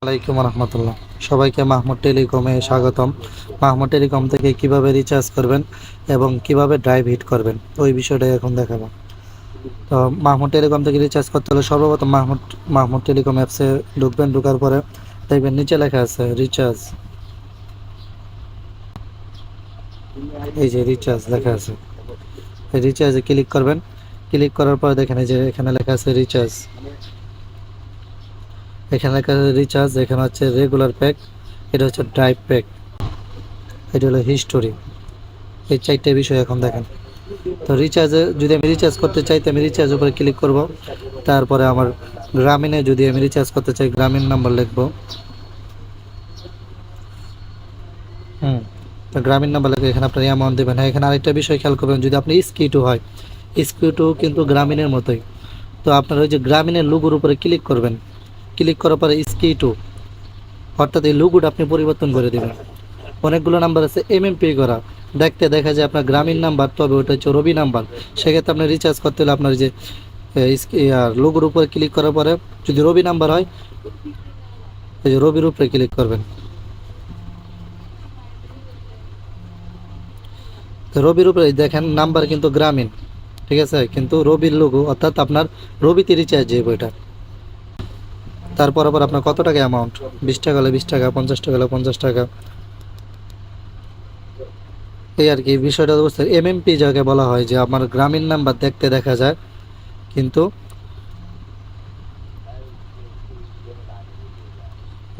আলাইকুম রহমতুল্লাহ। সবাইকে মাহমুদ টেলিকমে স্বাগতম। মাহমুদ টেলিকম থেকে কিভাবে রিচার্জ করবেন এবং কিভাবে ড্রাইভ হিট করবেন ওই বিষয়টাই এখন দেখাবো। তো মাহমুদ টেলিকম থেকে রিচার্জ করতে হলে সর্বপ্রথম মাহমুদ টেলিকম অ্যাপসে ঢুকবেন। ঢোকার পরে দেখবেন নিচে লেখা আছে রিচার্জ। এই যে রিচার্জ লেখা আছে, এই রিচার্জে ক্লিক করবেন। ক্লিক করার পর দেখেন এই যে এখানে লেখা আছে রিচার্জ। এখানে লেখা আছে রিচার্জ, এখানে হচ্ছে রেগুলার প্যাক, এটা হচ্ছে ড্রাইভ প্যাক, এটা হলো হিস্টোরি। এই চারটে বিষয় এখন দেখেন। তো রিচার্জে যদি আমি রিচার্জ করতে চাই তো আমি রিচার্জ উপরে ক্লিক করব। তারপরে আমার গ্রামীণে যদি আমি রিচার্জ করতে চাই গ্রামীণ নাম্বার লিখবো। তো গ্রামীণ নাম্বার লিখে এখানে আপনার অ্যামাউন্ট দেবেন। হ্যাঁ, এখানে আরেকটা বিষয় খেয়াল করবেন, যদি আপনি স্কিটু হয়, স্কিটু কিন্তু গ্রামীণের মতোই। তো আপনার ওই যে গ্রামীণের লুগোর উপরে ক্লিক করবেন। ক্লিক করার পরে স্কিটু, অর্থাৎ এই লুগোটা আপনি পরিবর্তন করে দেবেন। অনেকগুলো নাম্বার আছে এমএমপি করা, দেখতে দেখা যায় আপনার গ্রামীণ নাম্বার, তবে ওটা হচ্ছে রবি নাম্বার। সেক্ষেত্রে আপনার রিচার্জ করতে হলে আপনার যে লোগোর উপরে ক্লিক করার পরে যদি রবি নাম্বার হয়, এই যে রবির উপরে ক্লিক করবেন। তো রবির উপরে দেখেন নাম্বার কিন্তু গ্রামীণ, ঠিক আছে, কিন্তু রবির লোগো, অর্থাৎ আপনার রবিতে রিচার্জ যে বইটা। তারপর আবার আপনার কত টাকা অ্যামাউন্ট, 20 টাকা হলে 20 টাকা, 50 টাকা হলে 50 টাকা, এই আর কি বিষয়টা বুঝতে। এমএমপি যাকে বলা হয়, যে আমার গ্রামীণ নাম্বার দেখতে দেখা যায়, কিন্তু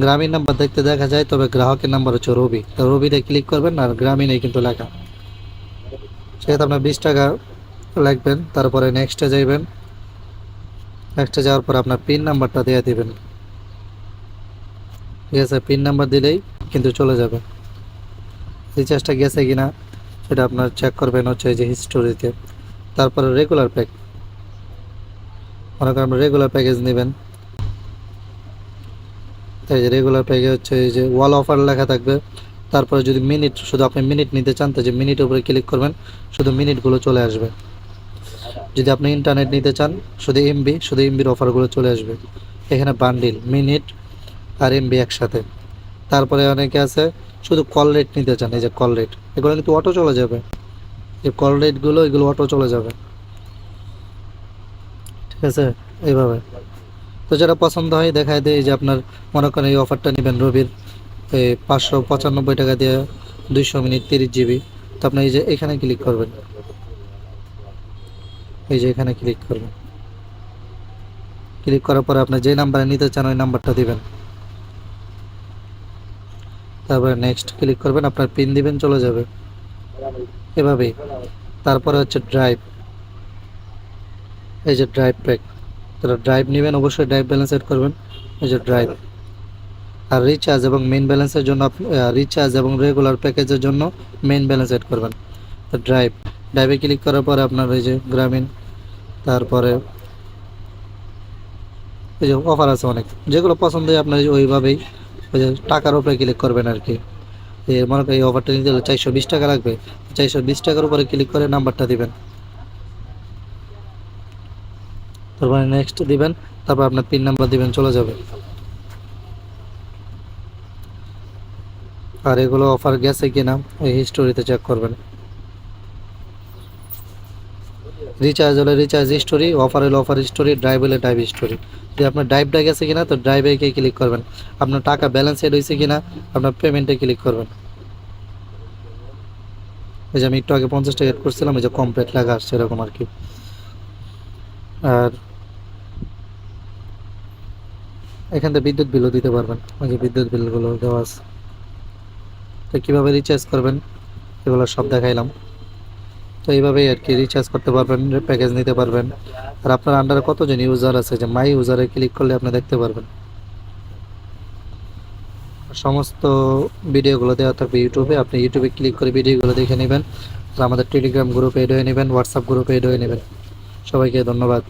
গ্রামীণ নাম্বার দেখতে দেখা যায়, তবে গ্রাহকের নাম্বার হচ্ছে রবি। তো রবিতে ক্লিক করবেন আর গ্রামীণে কিন্তু লেখা, সেক্ষেত্রে আপনার 20 টাকা লাগবেন। তারপরে নেক্সটে যাইবেন। নেক্সটে যাওয়ার পর আপনার পিন নাম্বারটা দিয়ে দিবেন, ঠিক আছে। পিন নাম্বার দিলেই কিন্তু চলে যাবে। রিচার্জটা গেছে কিনা সেটা আপনার চেক করবেন হচ্ছে এই যে হিস্টোরিতে। তারপরে রেগুলার প্যাক, মনে করেন রেগুলার প্যাকেজ নেবেন। এই যে রেগুলার প্যাকে হচ্ছে এই যে ওয়াল অফার লেখা থাকবে। তারপরে যদি মিনিট, শুধু আপনি মিনিট নিতে চান তো যে মিনিটের উপরে ক্লিক করবেন, শুধু মিনিটগুলো চলে আসবে। যদি আপনি ইন্টারনেট নিতে চান শুধু এমবির অফারগুলো চলে আসবে। এখানে বান্ডিল মিনিট আর এমবি একসাথে। তারপরে অনেকে আছে শুধু কল রেট নিতে চান, এই যে কল রেট, এগুলো কিন্তু অটো চলে যাবে। এই কল রেটগুলো এগুলো অটো চলে যাবে, ঠিক আছে, এইভাবে। তো যেটা পছন্দ হয় দেখায় দেয়, এই যে আপনার মনে করেন এই অফারটা নেবেন রবির, 595 টাকা দিয়ে 200 মিনিট 30 জিবি। তো আপনি এই যে এখানে ক্লিক করবেন, এই যে এখানে ক্লিক করবেন। ক্লিক করার পরে আপনি যে নাম্বারে নিতে চান ওই নাম্বারটা দিবেন। তারপরে নেক্সট ক্লিক করবেন, আপনার পিন দিবেন, চলে যাবে এভাবেই। তারপরে হচ্ছে ড্রাইভ, এই যে ড্রাইভ প্যাক। তারা ড্রাইভ নেবেন, অবশ্যই ড্রাইভ ব্যালেন্স সেট করবেন, এই যে ড্রাইভ। আর রিচার্জ এবং মেইন ব্যালেন্সের জন্য রিচার্জ এবং রেগুলার প্যাকেজের জন্য মেইন ব্যালেন্স সেট করবেন। তো ড্রাইভে ক্লিক করার পরে আপনার এই যে গ্রামীণ, তারপরে এই যে অফার আছে অনেক, যেগুলো পছন্দ হয় আপনার ওইভাবেই ওই যে টাকার উপরে ক্লিক করবেন আর কি। মনে করেন এই অফারটা নিতে হলে 420 টাকা লাগবে, 420 টাকার উপরে ক্লিক করে নাম্বারটা দিবেন। তারপরে নেক্সট দিবেন, তারপর আপনার পিন নাম্বার দিবেন, চলে যাবে। আর এগুলো অফার গেছে কিনা এই হিস্টোরিতে চেক করবেন। রিচার্জ হলে রিচার্জ হিস্টোরি, অফার হলে অফার হিস্টোরি, ড্রাইভ হলে ড্রাইভ হিস্টোরি। যদি আপনার ড্রাইভটা গেছে কিনা তো ড্রাইভে গিয়ে ক্লিক করবেন। আপনার টাকা ব্যালেন্স এড হয়েছে কিনা আপনার পেমেন্টে ক্লিক করবেন। এই যে আমি একটু আগে 50 টাকা এড করছিলাম, এই যে কমপ্লিট লেখা আসছে এরকম আর কি। আর এখান থেকে বিদ্যুৎ বিলও দিতে পারবেন, ওই যে বিদ্যুৎ বিলগুলো দেওয়া আছে। তো কীভাবে রিচার্জ করবেন এগুলো সব দেখাইলাম। তো এইভাবেই আর কি রিচার্জ করতে পারবেন, প্যাকেজ নিতে পারবেন। আর আপনার আন্ডারে কতজন ইউজার আছে, যে মাই ইউজারে ক্লিক করলে আপনি দেখতে পারবেন। সমস্ত ভিডিওগুলো দেওয়া থাকবে ইউটিউবে, আপনি ইউটিউবে ক্লিক করে ভিডিওগুলো দেখে নেবেন। আর আমাদের টেলিগ্রাম গ্রুপে এড হয়ে নেবেন, হোয়াটসঅ্যাপ গ্রুপে এড হয়ে নেবেন। সবাইকে ধন্যবাদ।